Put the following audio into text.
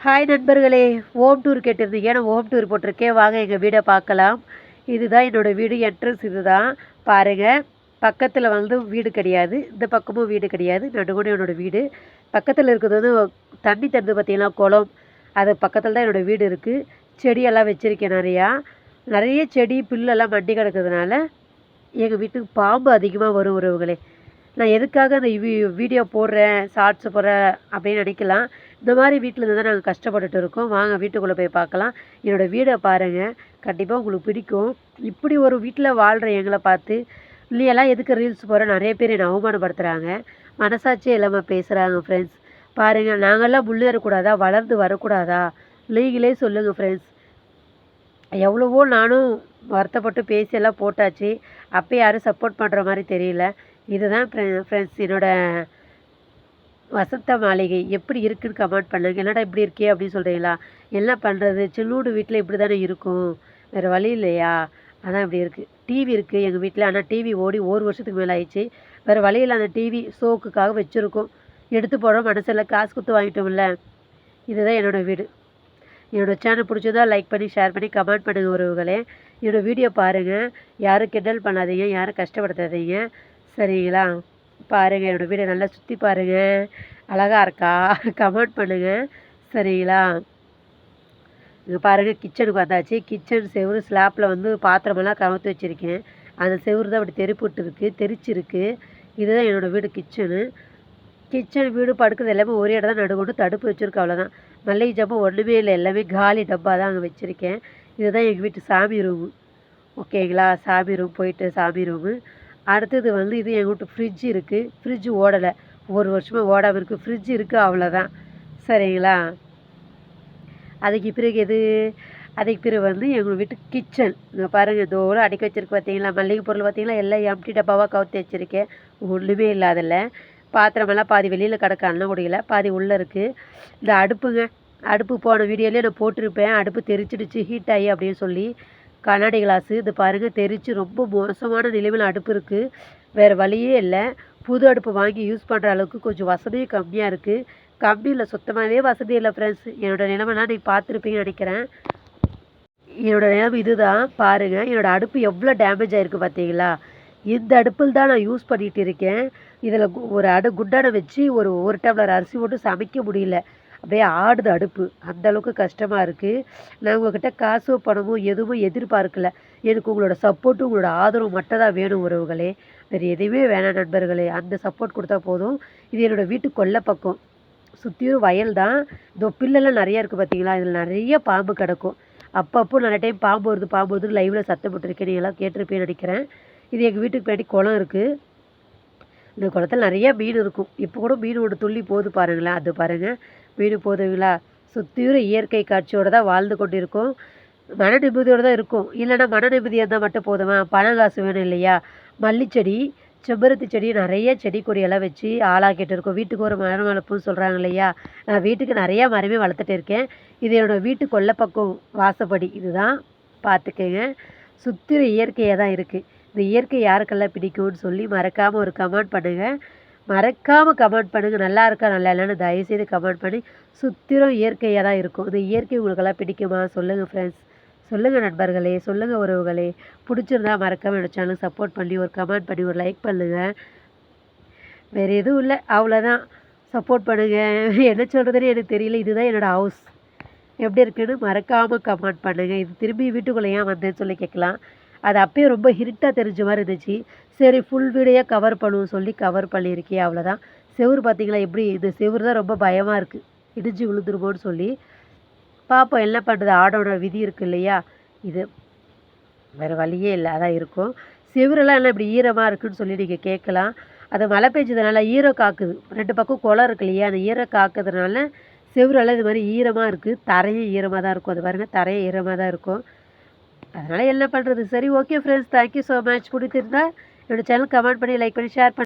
Hi நண்பர்களே, home tour கேட்டிருந்தீங்க. நான் ஹோம் டூர் போட்டிருக்கேன். வாங்க எங்கள் வீடை பார்க்கலாம். இதுதான் என்னோடய வீடு. என்ட்ரன்ஸ் இதுதான் பாருங்கள். பக்கத்தில் வீடு கிடையாது, இந்த பக்கமும் வீடு கிடையாது, நடுவுனே என்னோடய வீடு. பக்கத்தில் இருக்கிறது தண்ணி தருது பார்த்தீங்களா, குளம். அது பக்கத்தில் தான் என்னோடய வீடு இருக்குது. செடியெல்லாம் வச்சுருக்கேன் நிறைய செடி புல்லெல்லாம் மண்டி கிடக்கிறதுனால எங்கள் வீட்டுக்கு பாம்பு அதிகமாக வரும் உறவுகளே. நான் எதுக்காக அந்த வீடியோ போடுறேன், ஷார்ட்ஸ் போடுறேன் அப்படின்னு நினைக்கலாம். இந்த மாதிரி வீட்டில் இருந்து தான் நாங்கள் கஷ்டப்பட்டுட்டு இருக்கோம். வாங்க வீட்டுக்குள்ளே போய் பார்க்கலாம். என்னோடய வீடை பாருங்கள், கண்டிப்பாக உங்களுக்கு பிடிக்கும். இப்படி ஒரு வீட்டில் வாழ்கிற எங்களை பார்த்து இல்லையெல்லாம் எதுக்கு ரீல்ஸ் போகிற நிறைய பேர் என்னை அவமானப்படுத்துகிறாங்க. மனசாட்சியே இல்லாமல் பேசுகிறாங்க ஃப்ரெண்ட்ஸ். பாருங்கள், நாங்கள்லாம் முன்னேறக்கூடாதா, வளர்ந்து வரக்கூடாதா? நீங்களே சொல்லுங்கள் ஃப்ரெண்ட்ஸ். எவ்வளவோ நானும் வருத்தப்பட்டு பேசியெல்லாம் போட்டாச்சு. அப்போ யாரும் சப்போர்ட் பண்ணுற மாதிரி தெரியல. இதுதான் ஃப்ரெண்ட்ஸ் என்னோடய வசந்த மாளிகை. எப்படி இருக்குதுன்னு கமெண்ட் பண்ணுங்கள். என்னடா இப்படி இருக்கே அப்படின்னு சொல்கிறீங்களா? என்ன பண்ணுறது, சின்னூடு வீட்டில் இப்படி தானே இருக்கும், வேறு வழி இல்லையா? அதான் இப்படி இருக்குது. டிவி இருக்குது எங்கள் வீட்டில். ஆனால் டிவி ஓடி 1 வருஷத்துக்கு மேலே ஆயிடுச்சு. வேறு வழியில் அந்த டிவி ஷோக்குக்காக வச்சுருக்கோம். எடுத்து போட மனசில் காசு கொடுத்து வாங்கிட்டோம்ல. இதுதான் என்னோடய வீடு. என்னோடய சேனல் பிடிச்சதா லைக் பண்ணி, ஷேர் பண்ணி, கமெண்ட் பண்ணுங்கள் உறவுகளே. என்னோடய வீடியோ பாருங்கள். யாரும் கிண்டல் பண்ணாதீங்க, யாரும் கஷ்டப்படுத்தாதீங்க, சரிங்களா? பாருங்கள், என்னோடய வீடை நல்லா சுற்றி பாருங்கள். அழகாக இருக்கா? கமெண்ட் பண்ணுங்கள், சரிங்களா? இங்கே பாருங்கள், கிச்சனுக்கு வந்தாச்சு. கிச்சன் செவுரு ஸ்லாப்பில் பாத்திரமெல்லாம் கவுத்து வச்சுருக்கேன். அந்த செவுரு தான் அப்படி தெரிச்சிருக்கு. இதுதான் என்னோடய வீடு கிச்சனு. கிச்சன் வீடு படுக்கிறது எல்லாமே ஒரே இடம் தான், நடுக்கொண்டு தடுப்பு வச்சுருக்கேன், அவ்வளோதான். மல்லிகை ஜாமான் ஒன்றுமே இல்லை, எல்லாமே காலி டப்பா தான் அங்கே வச்சுருக்கேன். இதுதான் எங்கள் வீட்டு சாமி ரூமு, ஓகேங்களா? சாமி ரூம் போயிட்டு சாமி ரூமு. அடுத்தது இது எங்கள் வீட்டு ஃப்ரிட்ஜ் இருக்குது. ஃப்ரிட்ஜு ஓடலை, 1 வருஷமாக ஓடாமல் இருக்குது. ஃப்ரிட்ஜ் இருக்குது, அவ்வளோதான், சரிங்களா? அதுக்கு பிறகு எங்கள் வீட்டு கிச்சன். இங்கே பாருங்கள், இதோடு அடுக்கி வச்சுருக்கு பார்த்தீங்களா? மல்லிகை பொருள் பார்த்தீங்களா? எல்லாம் எம்டி டப்பாவாக கவுத்து வச்சுருக்கேன். ஒன்றுமே இல்லை அதில். பாத்திரமெல்லாம் பாதி வெளியில் கிடக்க, அன்னக்குடியில் பாதி உள்ளே இருக்குது. இந்த அடுப்பு போன வீடியோலேயே நான் போட்டிருப்பேன். அடுப்பு தெரிச்சிடுச்சு, ஹீட் ஆகி அப்படின்னு சொல்லி. கண்ணாடி கிளாஸு இது பாருங்கள், தெரித்து ரொம்ப மோசமான நிலைமையில் அடுப்பு இருக்குது. வேறு வழியே இல்லை. புது அடுப்பு வாங்கி யூஸ் பண்ணுற அளவுக்கு கொஞ்சம் வசதியும் கம்மியாக இருக்குது. கம்மி இல்லை, சுத்தமாகவே வசதி இல்லை ஃப்ரெண்ட்ஸ். என்னோடய நிலைமைலாம் நீங்கள் பார்த்துருப்பீங்கன்னு நினைக்கிறேன். என்னோடய நிலைமை இது தான் பாருங்கள். என்னோடய அடுப்பு எவ்வளோ டேமேஜ் ஆகிருக்கு பார்த்தீங்களா? இந்த அடுப்பில் தான் நான் யூஸ் பண்ணிகிட்டு இருக்கேன். இதில் ஒரு குண்டானை வச்சு ஒரு டம்ளர் அரிசி போட்டு சமைக்க முடியல. அப்படியே ஆடுது அடுப்பு. அந்தளவுக்கு கஷ்டமாக இருக்குது. நான் உங்கள்கிட்ட காசோ பணமோ எதுவும் எதிர்பார்க்கல. எனக்கு உங்களோட சப்போர்ட்டும் உங்களோட ஆதரவு மட்டும் தான் வேணும் உறவுகளே. வேறு எதுவுமே வேணாம் நண்பர்களே. அந்த சப்போர்ட் கொடுத்தா போதும். இது என்னோடய வீட்டு கொல்லை பக்கம். சுற்றியும் வயல் தான். இதோ பில்லெல்லாம் நிறையா இருக்குது பார்த்தீங்களா? இதில் நிறைய பாம்பு கிடக்கும். அப்பப்போ நிறைய டைம் பாம்பு வருது லைவில் சத்தம் போட்டிருக்கேன். நீங்கள் எல்லாம் கேட்டிருப்பேன்னு நினைக்கிறேன். இது எங்கள் வீட்டுக்கு பின்னாடி குளம் இருக்குது. இந்த குளத்தில் நிறைய மீன் இருக்கும். இப்போ கூட மீன் ஒரு துள்ளி போகுது பாருங்களேன். அது பாருங்கள், மீன் போகுதுங்களா? சுற்றியும் இயற்கை காட்சியோடு தான் வாழ்ந்து கொண்டு இருக்கோம். மன நிம்மதியோடு தான் இருக்கும். இல்லைன்னா மன நிம்மதியாக இருந்தால் மட்டும் போதுமா? பணம் காசு வேணும் இல்லையா? மல்லிச்செடி, செம்பருத்தி செடி, நிறைய செடி கொடியெல்லாம் வச்சு ஆளாக்கிட்டு இருக்கோம். வீட்டுக்கு ஒரு மரம் வளர்ப்புன்னு சொல்கிறாங்க இல்லையா? நான் வீட்டுக்கு நிறையா மரமே வளர்த்துட்டு இருக்கேன். இது என்னோடய வீட்டு கொல்லை பக்கம் வாசப்படி. இதுதான் பார்த்துக்கங்க. சுற்றிலும் இயற்கையாக தான் இருக்குது. இந்த இயற்கை யாருக்கெல்லாம் பிடிக்கும்னு சொல்லி மறக்காமல் ஒரு கமெண்ட் பண்ணுங்கள். நல்லா இருக்கா நல்லா இல்லைன்னு தயவுசெய்து கமெண்ட் பண்ணி. சுற்றிலும் இயற்கையாக தான் இருக்கும். இந்த இயற்கை உங்களுக்கெல்லாம் பிடிக்குமா? சொல்லுங்கள் ஃப்ரெண்ட்ஸ், சொல்லுங்கள் நண்பர்களே, சொல்லுங்கள் உறவுகளே. பிடிச்சிருந்தா மறக்காமல் என்னோடய சேனல் சப்போர்ட் பண்ணி ஒரு கமெண்ட் பண்ணி ஒரு லைக் பண்ணுங்கள். வேறு எதுவும் இல்லை, அவ்வளோதான். சப்போர்ட் பண்ணுங்கள். என்ன சொல்கிறதுன்னு எனக்கு தெரியல. இதுதான் என்னோடய ஹவுஸ். எப்படி இருக்குன்னு மறக்காமல் கமெண்ட் பண்ணுங்கள். இது திரும்பி வீட்டுக்குள்ளே ஏன் வந்தேன்னு சொல்லி கேட்கலாம். அது அப்போயே ரொம்ப இருட்டாக தெரிஞ்ச மாதிரி இருந்துச்சு. சரி, ஃபுல் வீடியோயாக கவர் பண்ணுவோம் சொல்லி கவர் பண்ணியிருக்கேன், அவ்வளோதான். செவுரு பார்த்தீங்களா எப்படி? இந்த செவுரு தான் ரொம்ப பயமாக இருக்குது, இடிஞ்சு விழுந்துருமோன்னு சொல்லி. பார்ப்போம் என்ன பண்ணுறது. ஆடோட விதி இருக்குது இல்லையா? இது வேறு வழியே இல்லை, அதான் இருக்கும். செவுரெல்லாம் எல்லாம் இப்படி ஈரமாக இருக்குதுன்னு சொல்லி நீங்கள் கேட்கலாம். அது மழை பெஞ்சதுனால ஈரம் காக்குது. 2 பக்கம் குளம் இருக்கு இல்லையா? அந்த ஈரம் காக்குறதுனால செவுரெல்லாம் இது மாதிரி ஈரமாக இருக்குது. தரையும் ஈரமாக தான் இருக்கும். அது பாருங்கள், தரையும் ஈரமாக தான் இருக்கும். அதனால் என்ன பண்ணுறது? சரி, okay friends, thank you so much. பிடிச்சிருந்தா என்னோடய சேனல் கமெண்ட் பண்ணி, லைக் பண்ணி, ஷேர் பண்ணி.